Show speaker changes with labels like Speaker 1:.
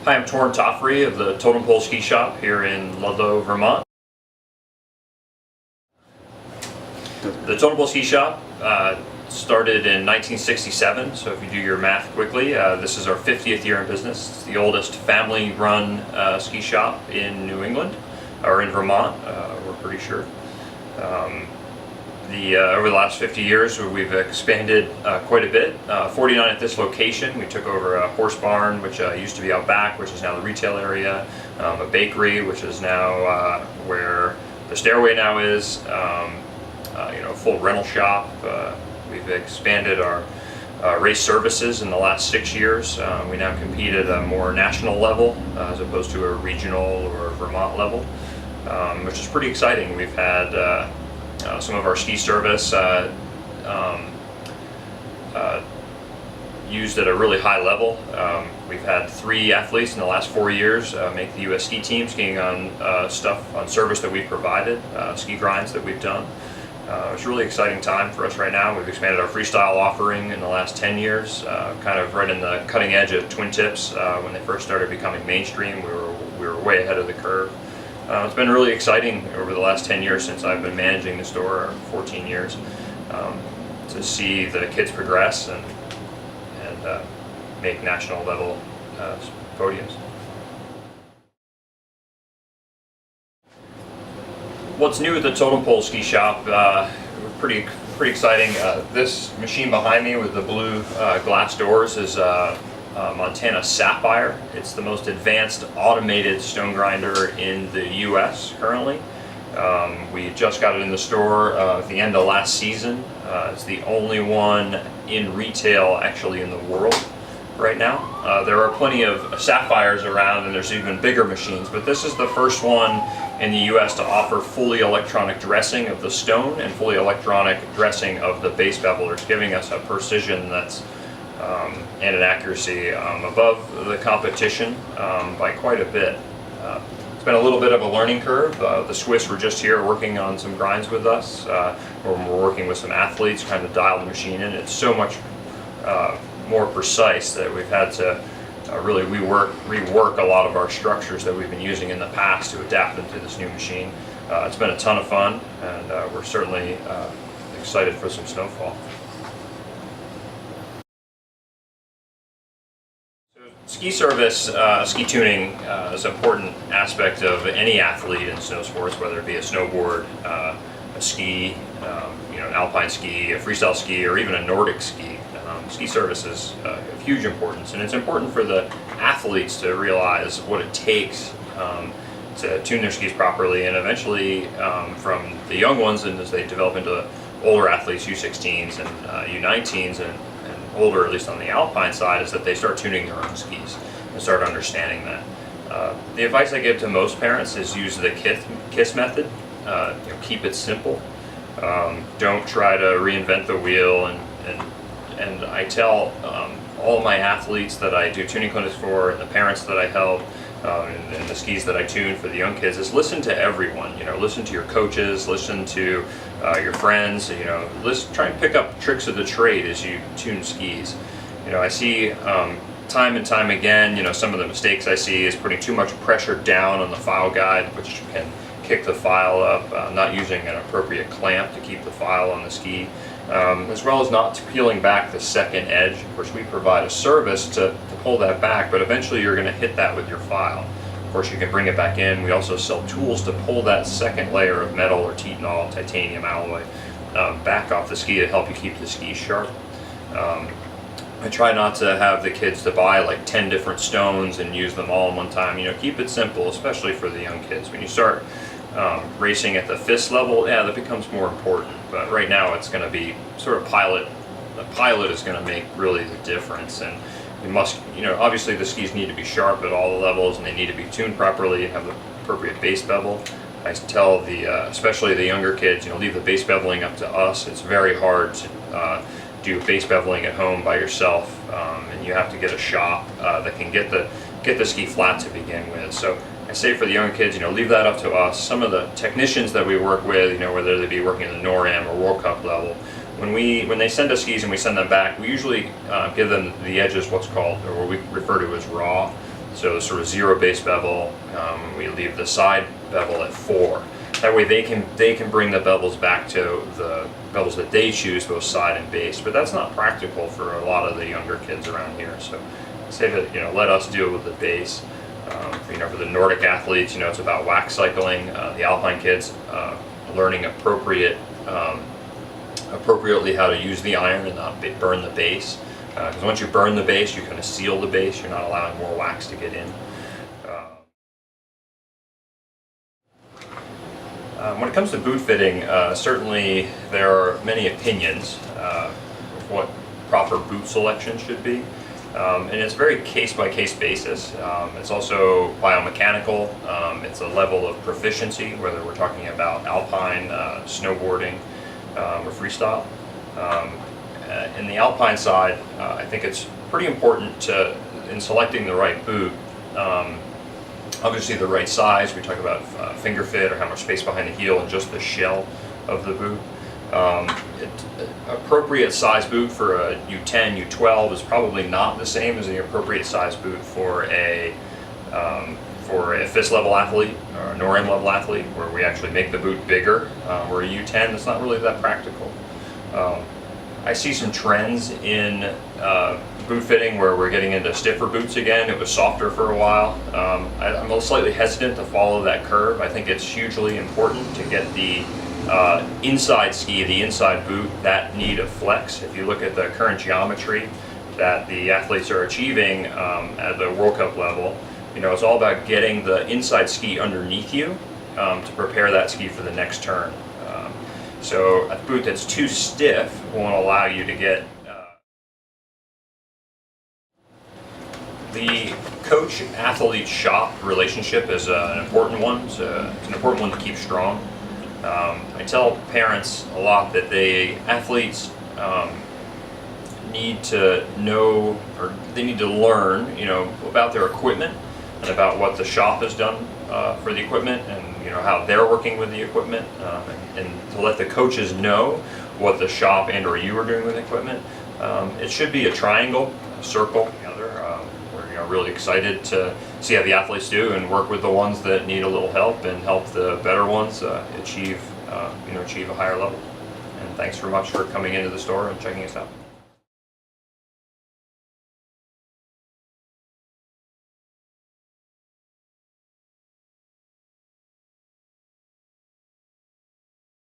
Speaker 1: Hi, I'm Torrin Toffrey of the Totem Pole Ski Shop here in Ludlow, Vermont. The Totem Pole Ski Shop started in 1967, so if you do your math quickly, this is our 50th year in business. It's the oldest family-run ski shop in New England, or in Vermont, we're pretty sure. Over the last 50 years, we've expanded quite a bit. 49 at this location. We took over a horse barn, which used to be out back, which is now the retail area, a bakery, which is now where the stairway now is, full rental shop. We've expanded our race services in the last 6 years. We now compete at a more national level as opposed to a regional or Vermont level, which is pretty exciting. We've had some of our ski service used at a really high level. We've had 3 athletes in the last 4 years make the U.S. ski team, skiing on stuff on service that we've provided, ski grinds that we've done. It's a really exciting time for us right now. We've expanded our freestyle offering in the last 10 years, kind of right in the cutting edge of twin tips. When they first started becoming mainstream, we were way ahead of the curve. It's been really exciting over the last 10 years since I've been managing the store, or 14 years, to see the kids progress and make national level podiums. What's new at the Totem Pole Ski Shop? Pretty exciting. This machine behind me with the blue glass doors is Montana Sapphire. It's the most advanced automated stone grinder in the U.S. currently. We just got it in the store at the end of last season. It's the only one in retail actually in the world right now. There are plenty of Sapphires around, and there's even bigger machines, but this is the first one in the U.S. to offer fully electronic dressing of the stone and fully electronic dressing of the base bevelers, giving us a precision that's and an accuracy above the competition by quite a bit. It's been a little bit of a learning curve. The Swiss were just here working on some grinds with us. We're working with some athletes trying to dial the machine in. It's so much more precise that we've had to really rework a lot of our structures that we've been using in the past to adapt them to this new machine. It's been a ton of fun, and we're certainly excited for some snowfall. Ski service, ski tuning is an important aspect of any athlete in snow sports, whether it be a snowboard, a ski, an alpine ski, a freestyle ski, or even a Nordic ski. Ski service is of huge importance, and it's important for the athletes to realize what it takes to tune their skis properly, and eventually from the young ones, and as they develop into older athletes, U16s and U19s and older, at least on the alpine side, is that they start tuning their own skis and start understanding that. The advice I give to most parents is use the KISS method. Keep it simple. Don't try to reinvent the wheel, and I tell all my athletes that I do tuning clinics for, and the parents that I help, and the skis that I tune for the young kids, is listen to everyone. Listen to your coaches, listen to your friends. Try and pick up tricks of the trade as you tune skis. I see time and time again, some of the mistakes I see is putting too much pressure down on the file guide, which can kick the file up, not using an appropriate clamp to keep the file on the ski, as well as not peeling back the second edge. Of course, we provide a service to pull that back, but eventually you're going to hit that with your file. Of course, you can bring it back in. We also sell tools to pull that second layer of metal or titanol, titanium alloy, back off the ski to help you keep the ski sharp. I try not to have the kids to buy like 10 different stones and use them all in one time. Keep it simple, especially for the young kids. When you start racing at the fist level, yeah, that becomes more important. But right now it's going to be sort of pilot. The pilot is going to make really the difference, and you must, obviously the skis need to be sharp at all the levels, and they need to be tuned properly and have the appropriate base bevel. I tell especially the younger kids, leave the base beveling up to us. It's very hard to do base beveling at home by yourself, and you have to get a shop that can get the ski flat to begin with. So I say for the younger kids, leave that up to us. Some of the technicians that we work with, whether they be working at the NORAM or World Cup level, when they send us skis and we send them back, we usually give them the edges, what's called, or what we refer to as raw. So sort of 0 base bevel. We leave the side bevel at 4. That way they can bring the bevels back to the bevels that they choose, both side and base. But that's not practical for a lot of the younger kids around here. So say that, let us deal with the base. For the Nordic athletes, it's about wax cycling. The Alpine kids learning appropriately how to use the iron and not burn the base. Because once you burn the base, you kind of seal the base. You're not allowing more wax to get in. When it comes to boot fitting, certainly there are many opinions of what proper boot selection should be. And it's very case-by-case basis. It's also biomechanical. It's a level of proficiency, whether we're talking about alpine, snowboarding, or freestyle. In the alpine side, I think it's pretty important in selecting the right boot. Obviously the right size. We talk about finger fit, or how much space behind the heel, and just the shell of the boot. Appropriate size boot for a U10, U12 is probably not the same as the appropriate size boot for a FIS level athlete or a NORAM level athlete, where we actually make the boot bigger. Where a U10, it's not really that practical. I see some trends in boot fitting where we're getting into stiffer boots again. It was softer for a while. I'm slightly hesitant to follow that curve. I think it's hugely important to get the inside ski, the inside boot, that need of flex. If you look at the current geometry that the athletes are achieving at the World Cup level, it's all about getting the inside ski underneath you to prepare that ski for the next turn. So a boot that's too stiff won't allow you to get the coach-athlete shop relationship is an important one. It's an important one to keep strong. I tell parents a lot that athletes need to know, or they need to learn, about their equipment and about what the shop has done for the equipment, and how they're working with the equipment, and to let the coaches know what the shop and or you are doing with the equipment. It should be a triangle, a circle together. We're really excited to see how the athletes do and work with the ones that need a little help, and help the better ones achieve a higher level. And thanks very much for coming into the store and checking us out.